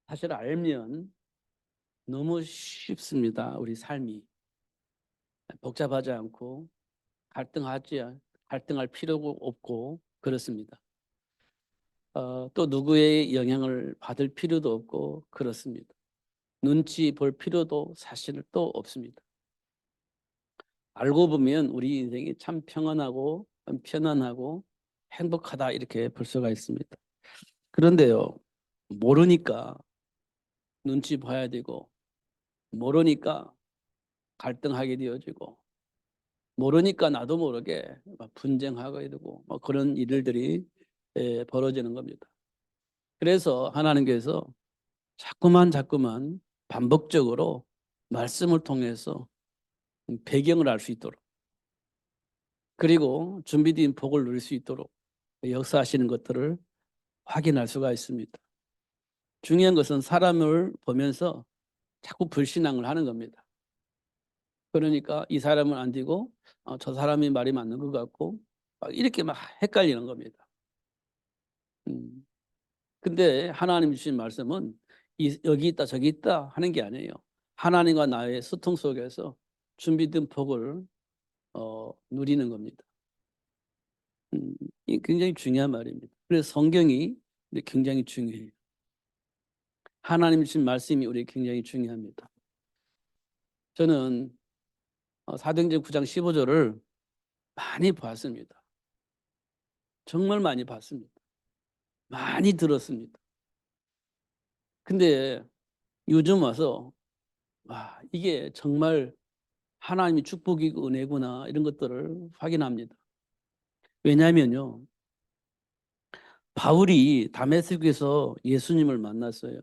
사실 알면 너무 쉽습니다. 우리 삶이 복잡하지 않고 갈등할 필요가 없고 그렇습니다. 또 누구의 영향을 받을 필요도 없고 그렇습니다. 눈치 볼 필요도 사실 또 없습니다. 알고 보면 우리 인생이 참 평안하고 편안하고 행복하다 이렇게 볼 수가 있습니다. 그런데요, 모르니까 눈치 봐야 되고 모르니까 갈등하게 되어지고 모르니까 나도 모르게 막 분쟁하게 되고 뭐 그런 일들이 벌어지는 겁니다. 그래서 하나님께서 자꾸만 반복적으로 말씀을 통해서 배경을 알 수 있도록 그리고 준비된 복을 누릴 수 있도록 역사하시는 것들을 확인할 수가 있습니다. 중요한 것은 사람을 보면서 자꾸 불신앙을 하는 겁니다. 그러니까 이 사람은 안 되고 저 사람이 말이 맞는 것 같고 이렇게 막 헷갈리는 겁니다. 음. 근데 하나님 주신 말씀은 여기 있다 저기 있다 하는 게 아니에요. 하나님과 나의 소통 속에서 준비된 복을 누리는 겁니다. 이 굉장히 중요한 말입니다. 그래서 성경이 굉장히 중요해요. 하나님 주신 말씀이 우리 굉장히 중요합니다. 저는 사도행전 9장 15절을 많이 봤습니다. 정말 많이 봤습니다. 많이 들었습니다. 근데 요즘 와서 와, 이게 정말 하나님의 축복이고 은혜구나 이런 것들을 확인합니다. 왜냐하면요, 바울이 다메섹에서 예수님을 만났어요.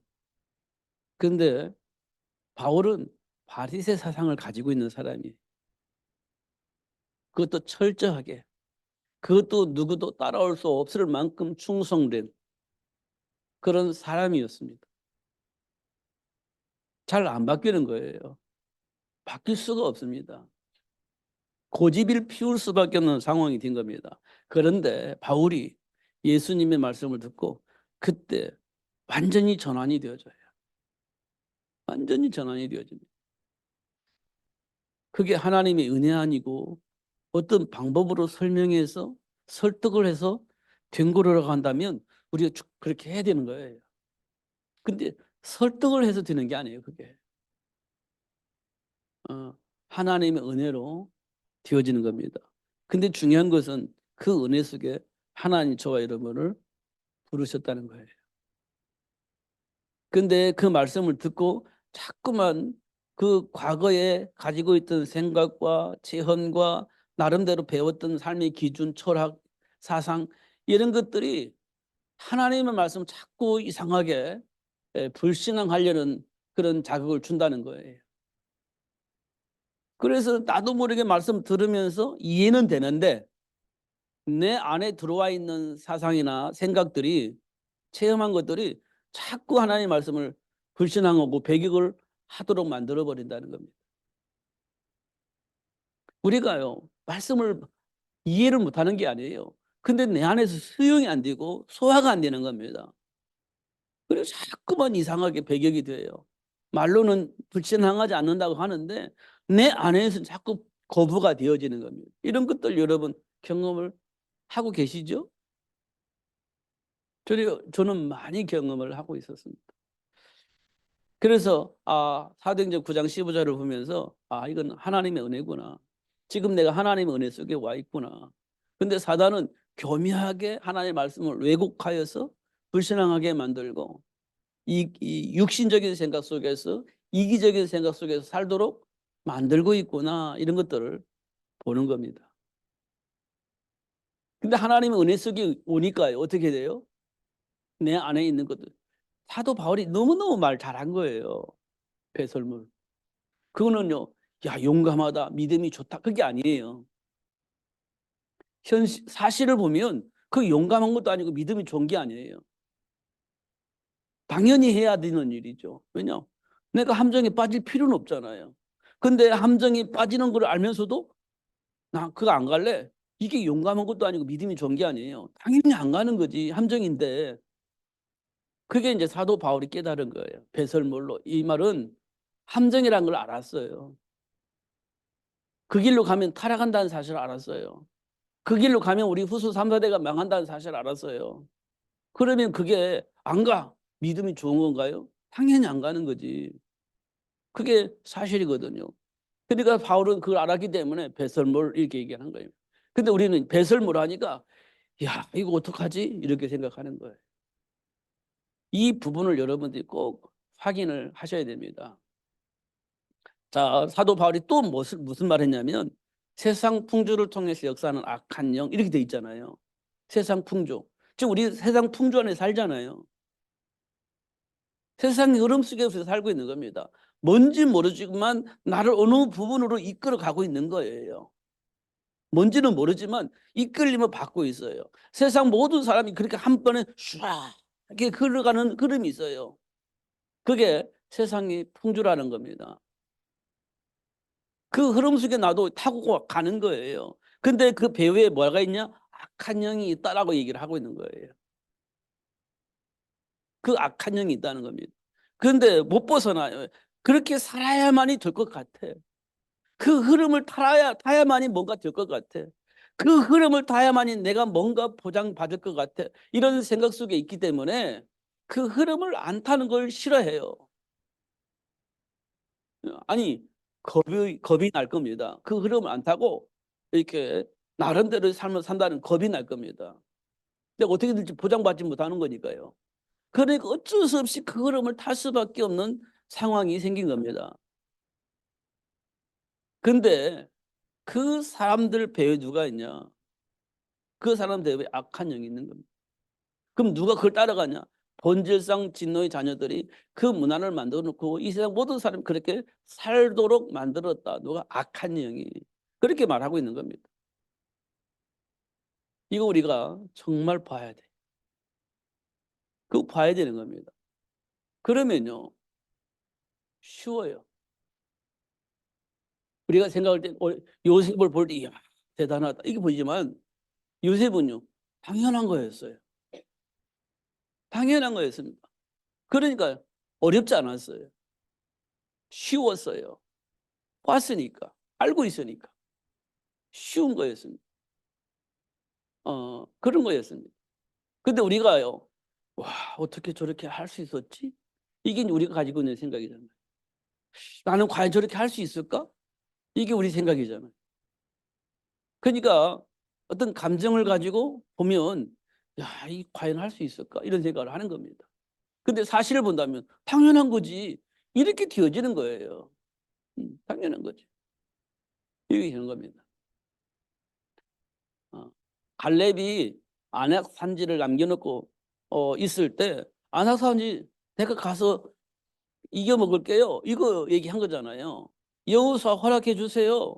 그런데 바울은 바리새 사상을 가지고 있는 사람이에요. 그것도 철저하게, 그것도 누구도 따라올 수 없을 만큼 충성된 그런 사람이었습니다. 잘 안 바뀌는 거예요. 바뀔 수가 없습니다. 고집을 피울 수밖에 없는 상황이 된 겁니다. 그런데 바울이 예수님의 말씀을 듣고 그때 완전히 전환이 되어져요. 완전히 전환이 되어집니다. 그게 하나님의 은혜 아니고 어떤 방법으로 설명해서 설득을 해서 된 거라고 한다면 우리가 그렇게 해야 되는 거예요. 근데 설득을 해서 되는 게 아니에요, 그게. 하나님의 은혜로 되어지는 겁니다. 근데 중요한 것은 그 은혜 속에 하나님 저와 여러분을 부르셨다는 거예요. 근데 그 말씀을 듣고 자꾸만 그 과거에 가지고 있던 생각과 체험과 나름대로 배웠던 삶의 기준, 철학, 사상 이런 것들이 하나님의 말씀을 자꾸 이상하게 불신앙하려는 그런 자극을 준다는 거예요. 그래서 나도 모르게 말씀 들으면서 이해는 되는데 내 안에 들어와 있는 사상이나 생각들이 체험한 것들이 자꾸 하나님의 말씀을 불신앙하고 배격을 하도록 만들어 버린다는 겁니다. 우리가요, 말씀을 이해를 못하는 게 아니에요. 근데 내 안에서 수용이 안 되고 소화가 안 되는 겁니다. 그래서 자꾸만 이상하게 배격이 돼요. 말로는 불신앙하지 않는다고 하는데 내 안에서는 자꾸 거부가 되어지는 겁니다. 이런 것들 여러분 경험을 하고 계시죠? 저는 많이 경험을 하고 있었습니다. 그래서 사도행전 9장 15절을 보면서 이건 하나님의 은혜구나. 지금 내가 하나님의 은혜 속에 와 있구나. 근데 사단은 교묘하게 하나님의 말씀을 왜곡하여서 불신앙하게 만들고 이 육신적인 생각 속에서 이기적인 생각 속에서 살도록 만들고 있구나. 이런 것들을 보는 겁니다. 근데 하나님의 은혜 속에 오니까 어떻게 돼요? 내 안에 있는 것들. 사도 바울이 너무너무 말 잘한 거예요. 배설물. 그거는요, 야, 용감하다, 믿음이 좋다. 그게 아니에요. 사실을 보면 그 용감한 것도 아니고 믿음이 좋은 게 아니에요. 당연히 해야 되는 일이죠. 왜냐? 내가 함정에 빠질 필요는 없잖아요. 근데 함정에 빠지는 걸 알면서도 나 그거 안 갈래. 이게 용감한 것도 아니고 믿음이 좋은 게 아니에요. 당연히 안 가는 거지. 함정인데. 그게 이제 사도 바울이 깨달은 거예요. 배설물로. 이 말은 함정이라는 걸 알았어요. 그 길로 가면 타락한다는 사실을 알았어요. 그 길로 가면 우리 후손 3, 4대가 망한다는 사실을 알았어요. 그러면 그게 안 가. 믿음이 좋은 건가요? 당연히 안 가는 거지. 그게 사실이거든요. 그러니까 바울은 그걸 알았기 때문에 배설물 이렇게 얘기하는 거예요. 근데 우리는 배설물 하니까 야, 이거 어떡하지? 이렇게 생각하는 거예요. 이 부분을 여러분들이 꼭 확인을 하셔야 됩니다. 자, 사도 바울이 또 무슨 말 했냐면 세상 풍조를 통해서 역사하는 악한 영 이렇게 돼 있잖아요. 세상 풍조. 지금 우리 세상 풍조 안에 살잖아요. 세상 흐름 속에서 살고 있는 겁니다. 뭔지 모르지만 나를 어느 부분으로 이끌어 가고 있는 거예요. 뭔지는 모르지만 이끌림을 받고 있어요. 세상 모든 사람이 그렇게 한 번에 슈아 이렇게 흘러가는 흐름이 있어요. 그게 세상의 풍조라는 겁니다. 그 흐름 속에 나도 타고 가는 거예요. 근데 그 배후에 뭐가 있냐? 악한 영이 있다라고 얘기를 하고 있는 거예요. 그 악한 영이 있다는 겁니다. 그런데 못 벗어나요. 그렇게 살아야만이 될 것 같아. 그 흐름을 타야만이 뭔가 될 것 같아. 그 흐름을 타야만이 내가 뭔가 보장받을 것 같아. 이런 생각 속에 있기 때문에 그 흐름을 안 타는 걸 싫어해요. 아니, 겁이 날 겁니다. 그 흐름을 안 타고 이렇게 나름대로 삶을 산다는 겁이 날 겁니다. 근데 어떻게 될지 보장받지 못하는 거니까요. 그러니까 어쩔 수 없이 그 흐름을 탈 수밖에 없는 상황이 생긴 겁니다. 근데 그 사람들 배에 누가 있냐? 그 사람들 배에 악한 영이 있는 겁니다. 그럼 누가 그걸 따라가냐? 본질상 진노의 자녀들이 그 문화를 만들어 놓고 이 세상 모든 사람이 그렇게 살도록 만들었다. 누가? 악한 영이. 그렇게 말하고 있는 겁니다. 이거 우리가 정말 봐야 돼. 그거 봐야 되는 겁니다. 그러면요, 쉬워요. 우리가 생각할 때 요셉을 볼 때 이야 대단하다 이게 보이지만 요셉은요 당연한 거였어요. 당연한 거였습니다. 그러니까 어렵지 않았어요. 쉬웠어요. 봤으니까 알고 있으니까 쉬운 거였습니다. 그런 거였습니다. 근데 우리가요, 와 어떻게 저렇게 할 수 있었지? 이게 우리가 가지고 있는 생각이잖아요. 나는 과연 저렇게 할 수 있을까? 이게 우리 생각이잖아요. 그러니까 어떤 감정을 가지고 보면 야, 이 과연 할 수 있을까? 이런 생각을 하는 겁니다. 근데 사실을 본다면 당연한 거지. 이렇게 되어지는 거예요. 당연한 거지. 이게 되는 겁니다. 갈렙이 안악 산지를 남겨놓고 있을 때 안악 산지 내가 가서 이겨 먹을게요. 이거 얘기한 거잖아요. 여호수아 허락해 주세요.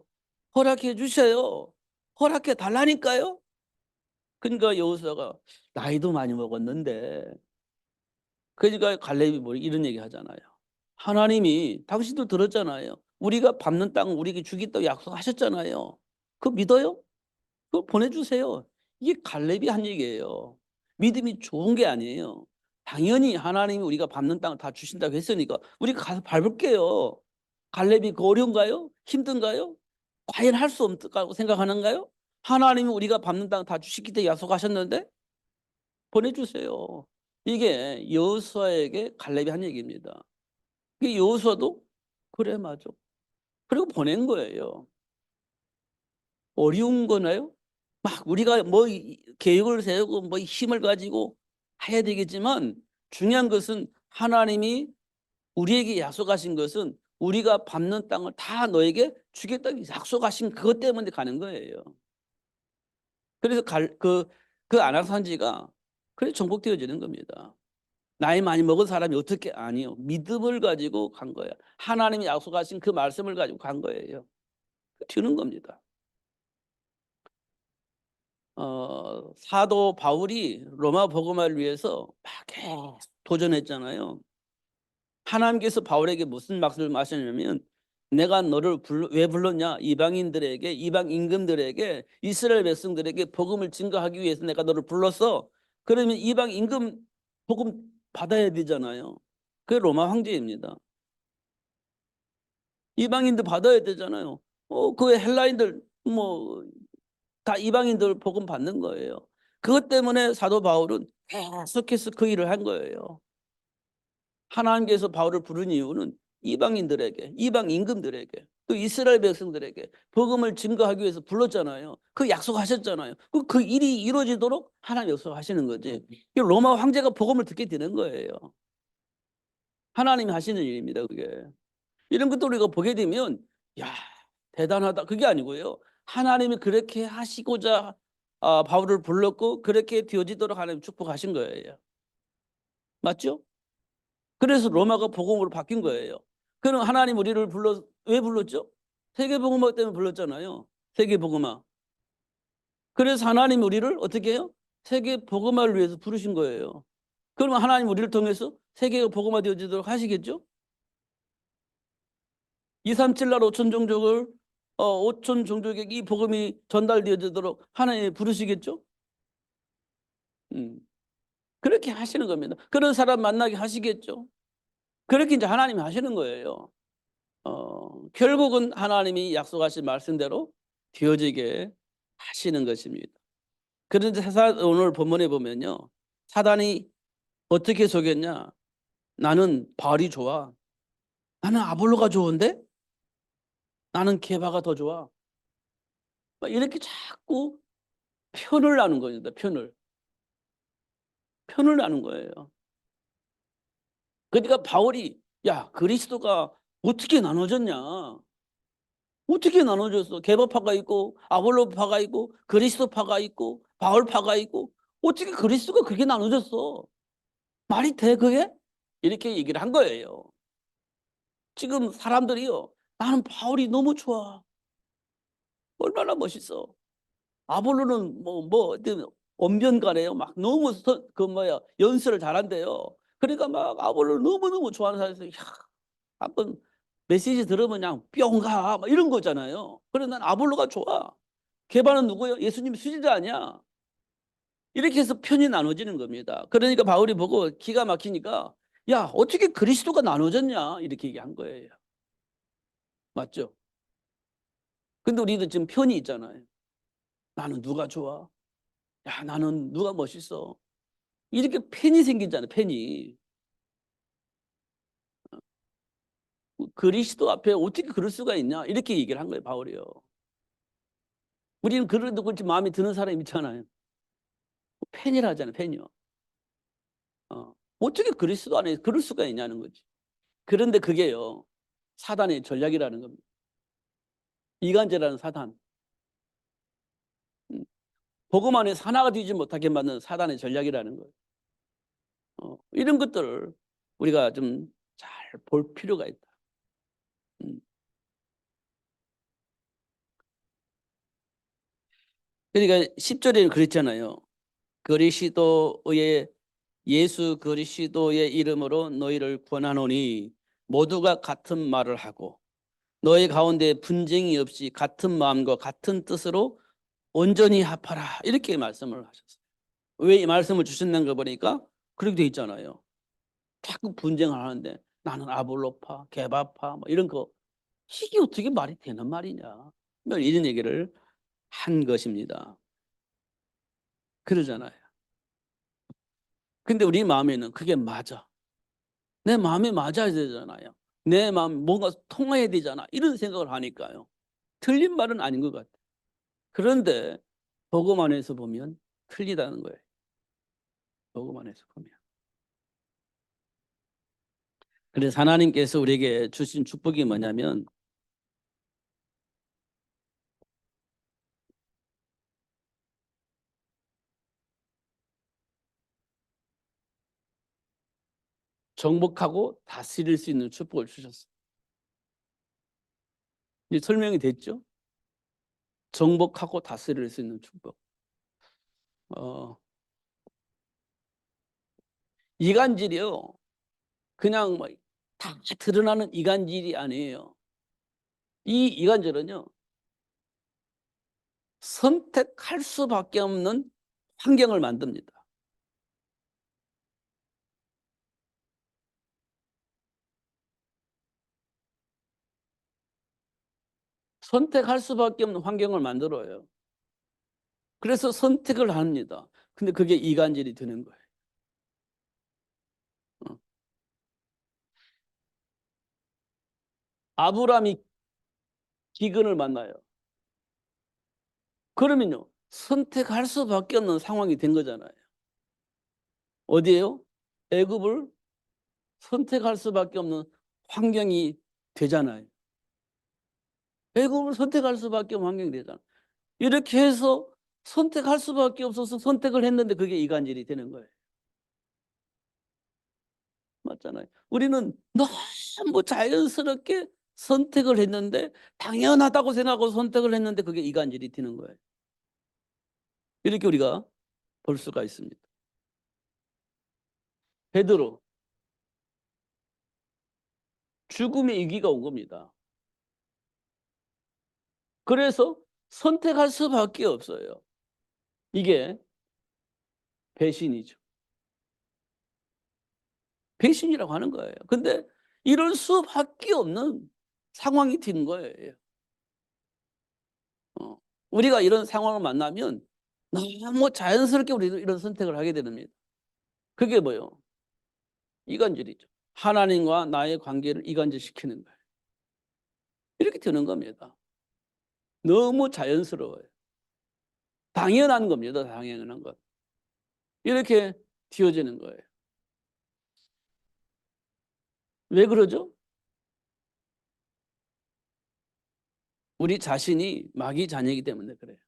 허락해 주세요. 허락해 달라니까요. 그러니까 여호수아가 나이도 많이 먹었는데 그러니까 갈렙이 뭐 이런 얘기 하잖아요. 하나님이 당신도 들었잖아요. 우리가 밟는 땅 우리에게 주겠다고 약속하셨잖아요. 그거 믿어요? 그거 보내주세요. 이게 갈렙이 한 얘기예요. 믿음이 좋은 게 아니에요. 당연히 하나님이 우리가 밟는 땅을 다 주신다고 했으니까 우리가 가서 밟을게요. 갈렙이 그 어려운가요? 힘든가요? 과연 할 수 없다고 생각하는가요? 하나님이 우리가 밟는 땅 다 주시기 때문에 약속하셨는데 보내주세요. 이게 여호수아에게 갈렙이 한 얘기입니다. 그 여호수아도 그래 맞아. 그리고 보낸 거예요. 어려운 거나요? 막 우리가 뭐 계획을 세우고 뭐 힘을 가지고 해야 되겠지만 중요한 것은 하나님이 우리에게 약속하신 것은 우리가 밟는 땅을 다 너에게 주겠다고 약속하신 그것 때문에 가는 거예요. 그래서 그 아낙산지가 그래 정복되어지는 겁니다. 나이 많이 먹은 사람이 어떻게 아니요. 믿음을 가지고 간 거예요. 하나님이 약속하신 그 말씀을 가지고 간 거예요. 되는 겁니다. 사도 바울이 로마 복음화를 위해서 막 계속 도전했잖아요. 하나님께서 바울에게 무슨 말씀을 하셨냐면 내가 너를 왜 불렀냐? 이방인들에게 이방 임금들에게 이스라엘 백성들에게 복음을 증거하기 위해서 내가 너를 불렀어. 그러면 이방 임금 복음 받아야 되잖아요. 그게 로마 황제입니다. 이방인도 받아야 되잖아요. 그 헬라인들 뭐 다 이방인들 복음 받는 거예요. 그것 때문에 사도 바울은 계속해서 그 일을 한 거예요. 하나님께서 바울을 부른 이유는 이방인들에게, 이방 임금들에게, 또 이스라엘 백성들에게 복음을 증거하기 위해서 불렀잖아요. 그 약속하셨잖아요. 그 일이 이루어지도록 하나님 약속하시는 거지. 로마 황제가 복음을 듣게 되는 거예요. 하나님이 하시는 일입니다, 그게. 이런 것도 우리가 보게 되면 야, 대단하다. 그게 아니고요. 하나님이 그렇게 하시고자 바울을 불렀고 그렇게 되어지도록 하나님 축복하신 거예요. 맞죠? 그래서 로마가 복음으로 바뀐 거예요. 그럼 하나님 우리를 왜 불렀죠? 세계복음화 때문에 불렀잖아요. 세계복음화. 그래서 하나님 우리를 어떻게 해요? 세계복음화를 위해서 부르신 거예요. 그러면 하나님 우리를 통해서 세계가 복음화 되어지도록 하시겠죠? 237 나라 5천 종족을 5천 종족에게 이 복음이 전달되어지도록 하나님이 부르시겠죠? 그렇게 하시는 겁니다. 그런 사람 만나게 하시겠죠? 그렇게 이제 하나님이 하시는 거예요. 결국은 하나님이 약속하신 말씀대로 되어지게 하시는 것입니다. 그런데 오늘 본문에 보면요. 사단이 어떻게 속였냐? 나는 바울이 좋아. 나는 아볼로가 좋은데? 나는 게바가 더 좋아. 이렇게 자꾸 편을 나는 겁니다. 편을 나는 거예요. 그러니까 바울이 야, 그리스도가 어떻게 나눠졌냐? 어떻게 나눠졌어? 게바파가 있고 아볼로파가 있고 그리스도파가 있고 바울파가 있고 어떻게 그리스도가 그렇게 나눠졌어? 말이 돼 그게? 이렇게 얘기를 한 거예요. 지금 사람들이요. 나는 바울이 너무 좋아. 얼마나 멋있어. 아볼로는 언변가래요. 막 너무 연설을 잘한대요. 그러니까 막 아볼로를 너무너무 좋아하는 사람에서 한번 메시지 들으면 그냥 뿅 가. 막 이런 거잖아요. 그래 난 아볼로가 좋아. 게바는 누구예요? 예수님 수지자 아니야. 이렇게 해서 편이 나눠지는 겁니다. 그러니까 바울이 보고 기가 막히니까 야, 어떻게 그리스도가 나눠졌냐? 이렇게 얘기한 거예요. 맞죠? 근데 우리도 지금 편이 있잖아요. 나는 누가 좋아? 야, 나는 누가 멋있어? 이렇게 팬이 생기잖아요. 팬이. 그리스도 앞에 어떻게 그럴 수가 있냐? 이렇게 얘기를 한 거예요. 바울이요. 우리는 그래도 그렇지 마음에 드는 사람이 있잖아요. 팬이라 하잖아요. 팬이요. 어떻게 그리스도 안에 그럴 수가 있냐는 거지. 그런데 그게요. 사단의 전략이라는 겁니다. 이간질하는 사단. 복음 안에서 하나가 되지 못하게 만드는 사단의 전략이라는 거예요. 이런 것들을 우리가 좀 잘 볼 필요가 있다. 그러니까 10절에는 그랬잖아요. 그리스도의 예수 그리스도의 이름으로 너희를 권하노니 모두가 같은 말을 하고 너희 가운데 분쟁이 없이 같은 마음과 같은 뜻으로 온전히 합하라. 이렇게 말씀을 하셨어요. 왜 이 말씀을 주셨는가 보니까 그렇게 돼 있잖아요. 자꾸 분쟁을 하는데 나는 아볼로파, 게바파 뭐 이런 거 이게 어떻게 말이 되는 말이냐. 이런 얘기를 한 것입니다. 그러잖아요. 근데 우리 마음에는 그게 맞아. 내 마음에 맞아야 되잖아요. 내 마음 뭔가 통해야 되잖아. 이런 생각을 하니까요. 틀린 말은 아닌 것 같아요. 그런데 복음 안에서 보면 틀리다는 거예요. 복음 안에서 보면. 그래서 하나님께서 우리에게 주신 축복이 뭐냐면 정복하고 다스릴 수 있는 축복을 주셨어요. 이제 설명이 됐죠? 정복하고 다스릴 수 있는 축복. 어, 이간질이요. 그냥 다 드러나는 이간질이 아니에요. 이 이간질은요. 선택할 수밖에 없는 환경을 만듭니다. 선택할 수밖에 없는 환경을 만들어요. 그래서 선택을 합니다. 근데 그게 이간질이 되는 거예요. 어. 아브라함이 기근을 만나요. 그러면요, 선택할 수밖에 없는 상황이 된 거잖아요. 어디에요? 애굽을 선택할 수밖에 없는 환경이 되잖아요. 애굽을 선택할 수밖에 없는 환경이 되잖아요. 이렇게 해서 선택할 수밖에 없어서 선택을 했는데 그게 이간질이 되는 거예요. 맞잖아요. 우리는 너무 자연스럽게 선택을 했는데 당연하다고 생각하고 선택을 했는데 그게 이간질이 되는 거예요. 이렇게 우리가 볼 수가 있습니다. 베드로, 죽음의 위기가 온 겁니다. 그래서 선택할 수밖에 없어요. 이게 배신이죠. 배신이라고 하는 거예요. 근데 이럴 수밖에 없는 상황이 된 거예요. 우리가 이런 상황을 만나면 너무 자연스럽게 우리도 이런 선택을 하게 됩니다. 그게 뭐예요? 이간질이죠. 하나님과 나의 관계를 이간질시키는 거예요. 이렇게 되는 겁니다. 너무 자연스러워요. 당연한 겁니다. 당연한 것. 이렇게 뒤어지는 거예요. 왜 그러죠? 우리 자신이 마귀 자녀이기 때문에 그래요.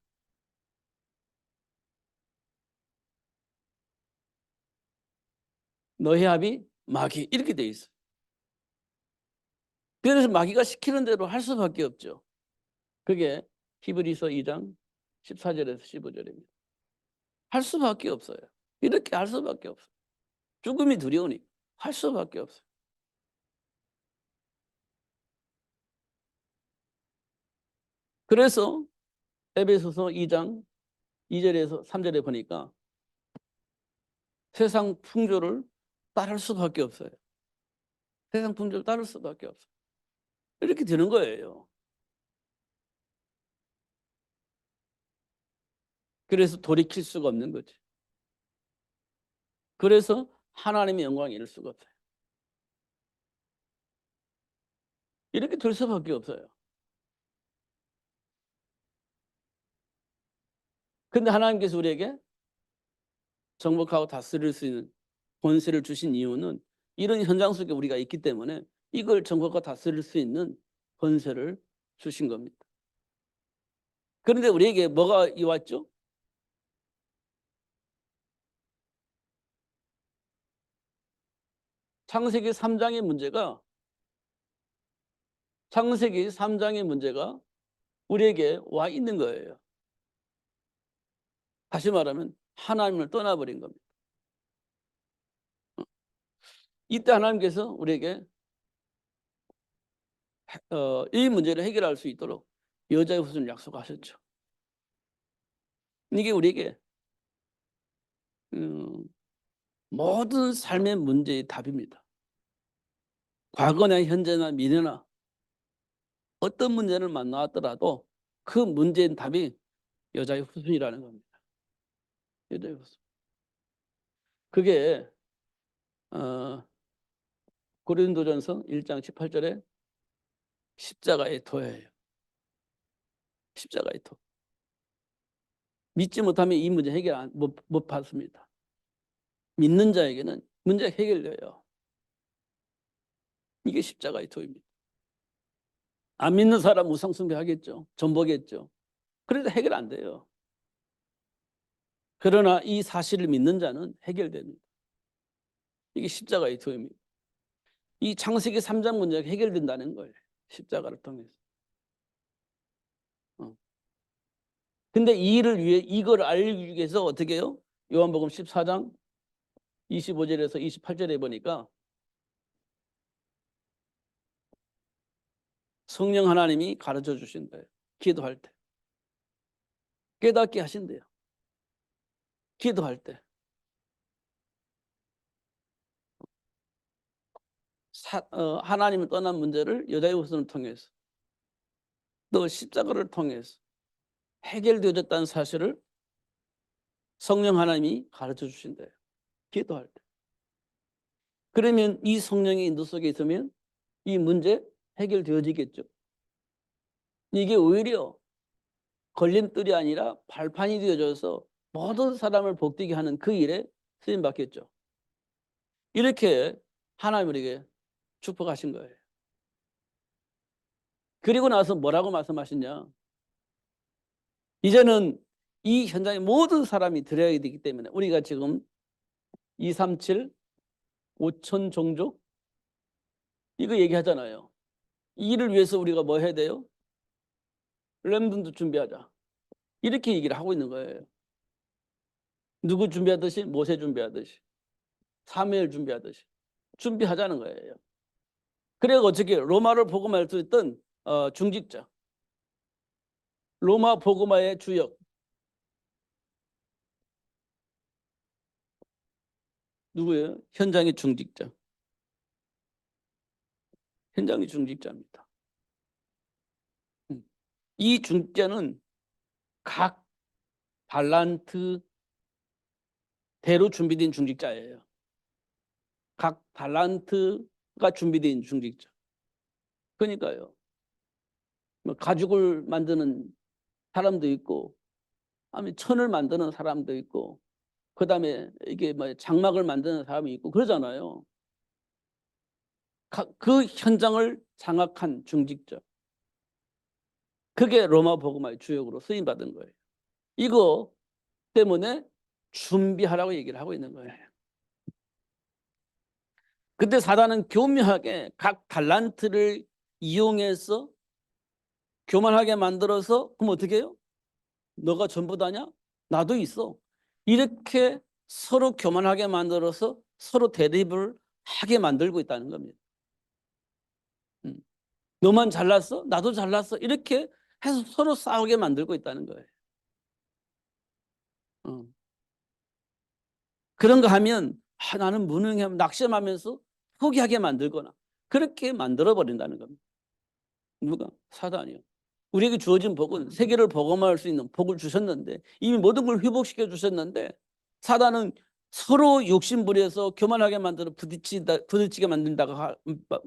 너의 합이 마귀 이렇게 돼 있어요. 그래서 마귀가 시키는 대로 할 수밖에 없죠. 그게 히브리서 2장 14절에서 15절입니다. 할 수밖에 없어요. 이렇게 할 수밖에 없어요. 죽음이 두려우니 할 수밖에 없어요. 그래서 에베소서 2장 2절에서 3절에 보니까 세상 풍조를 따를 수밖에 없어요. 세상 풍조를 따를 수밖에 없어요. 이렇게 되는 거예요. 그래서 돌이킬 수가 없는 거지. 그래서 하나님의 영광을 잃을 수가 없어요. 이렇게 될 수밖에 없어요. 근데 하나님께서 우리에게 정복하고 다스릴 수 있는 권세를 주신 이유는 이런 현장 속에 우리가 있기 때문에 이걸 정복하고 다스릴 수 있는 권세를 주신 겁니다. 그런데 우리에게 뭐가 왔죠? 창세기 3장의 문제가 창세기 3장의 문제가 우리에게 와 있는 거예요. 다시 말하면 하나님을 떠나버린 겁니다. 이때 하나님께서 우리에게 이 문제를 해결할 수 있도록 여자의 후손을 약속하셨죠. 이게 우리에게 모든 삶의 문제의 답입니다. 과거나 현재나 미래나 어떤 문제를 만나왔더라도 그 문제의 답이 여자의 후손이라는 겁니다. 여자의 후손. 그게 어, 고린도전서 1장 18절에 십자가의 도예요. 십자가의 도. 믿지 못하면 이 문제 해결 못 받습니다. 믿는 자에게는 문제가 해결돼요. 이게 십자가의 도입니다. 안 믿는 사람 우상숭배하겠죠. 전보겠죠. 그래도 해결 안 돼요. 그러나 이 사실을 믿는 자는 해결됩니다. 이게 십자가의 도입니다. 이 창세기 3장 문제가 해결된다는 거예요. 십자가를 통해서. 근데 이 일을 위해 이걸 알기 위해서 어떻게 해요? 요한복음 14장 25절에서 28절에 보니까 성령 하나님이 가르쳐 주신대요. 기도할 때. 깨닫게 하신대요. 기도할 때. 하나님을 떠난 문제를 여자의 후손을 통해서 또 십자가를 통해서 해결되어졌다는 사실을 성령 하나님이 가르쳐 주신대요. 기도할 때. 그러면 이 성령이 너 속에 있으면 이 문제 해결되어지겠죠. 이게 오히려 걸림돌이 아니라 발판이 되어져서 모든 사람을 복되게 하는 그 일에 쓰임 받겠죠. 이렇게 하나님 우리에게 축복하신 거예요. 그리고 나서 뭐라고 말씀하시냐? 이제는 이 현장에 모든 사람이 들어야 되기 때문에 우리가 지금 237 5천 종족 이거 얘기하잖아요. 이 일을 위해서 우리가 뭐 해야 돼요? 렘넌트 준비하자. 이렇게 얘기를 하고 있는 거예요. 누구 준비하듯이? 모세 준비하듯이. 사무엘 준비하듯이. 준비하자는 거예요. 그래서 어떻게 로마를 복음할 수 있던 중직자. 로마 복음화의 주역. 누구예요? 현장의 중직자. 현장의 중직자입니다. 이 중직자는 각 달란트 대로 준비된 중직자예요. 각 달란트가 준비된 중직자. 그러니까요. 뭐 가죽을 만드는 사람도 있고, 아니면 천을 만드는 사람도 있고, 그다음에 이게 뭐 장막을 만드는 사람이 있고 그러잖아요. 그 현장을 장악한 중직자. 그게 로마 복음화의 주역으로 쓰임 받은 거예요. 이거 때문에 준비하라고 얘기를 하고 있는 거예요. 근데 사단은 교묘하게 각 달란트를 이용해서 교만하게 만들어서 그럼 어떻게 해요? 너가 전부 다냐? 나도 있어. 이렇게 서로 교만하게 만들어서 서로 대립을 하게 만들고 있다는 겁니다. 너만 잘났어? 나도 잘났어. 이렇게 해서 서로 싸우게 만들고 있다는 거예요. 그런 거 하면 나는 무능해 낙심하면서 포기하게 만들거나 그렇게 만들어버린다는 겁니다. 누가? 사단이요. 우리에게 주어진 복은 세계를 복음화할 수 있는 복을 주셨는데 이미 모든 걸 회복시켜 주셨는데 사단은 서로 욕심부려서 교만하게 만들어 부딪히게 만든다가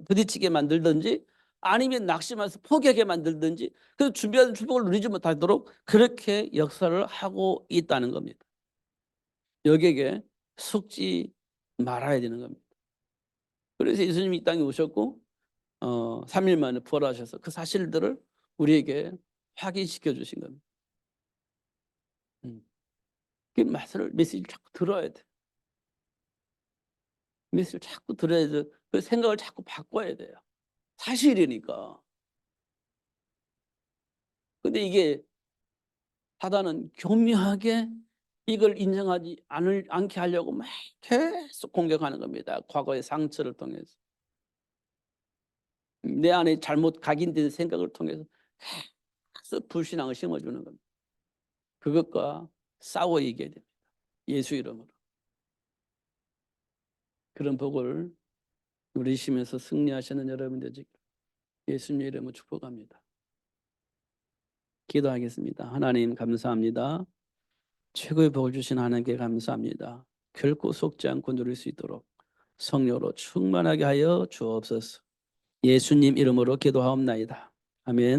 부딪히게 만들든지 아니면 낙심해서 포기하게 만들든지 그래서 준비한 축복을 누리지 못하도록 그렇게 역사를 하고 있다는 겁니다. 여기에 속지 말아야 되는 겁니다. 그래서 예수님이 이 땅에 오셨고 3일 만에 부활하셔서 그 사실들을 우리에게 확인시켜 주신 겁니다. 그 메시지를 자꾸 들어야 돼. 메시지를 자꾸 들어야 돼. 그 생각을 자꾸 바꿔야 돼요. 사실이니까. 근데 이게 사단은 교묘하게 이걸 인정하지 않게 하려고 막 계속 공격하는 겁니다. 과거의 상처를 통해서. 내 안에 잘못 각인된 생각을 통해서 계속 불신앙을 심어주는 겁니다. 그것과 싸워 이겨야 됩니다. 예수 이름으로. 그런 복을 누리시면서 승리하시는 여러분 되시길 예수님 이름으로 축복합니다. 기도하겠습니다. 하나님 감사합니다. 최고의 복을 주신 하나님께 감사합니다. 결코 속지 않고 누릴 수 있도록 성령으로 충만하게 하여 주옵소서. 예수님 이름으로 기도하옵나이다. 아멘.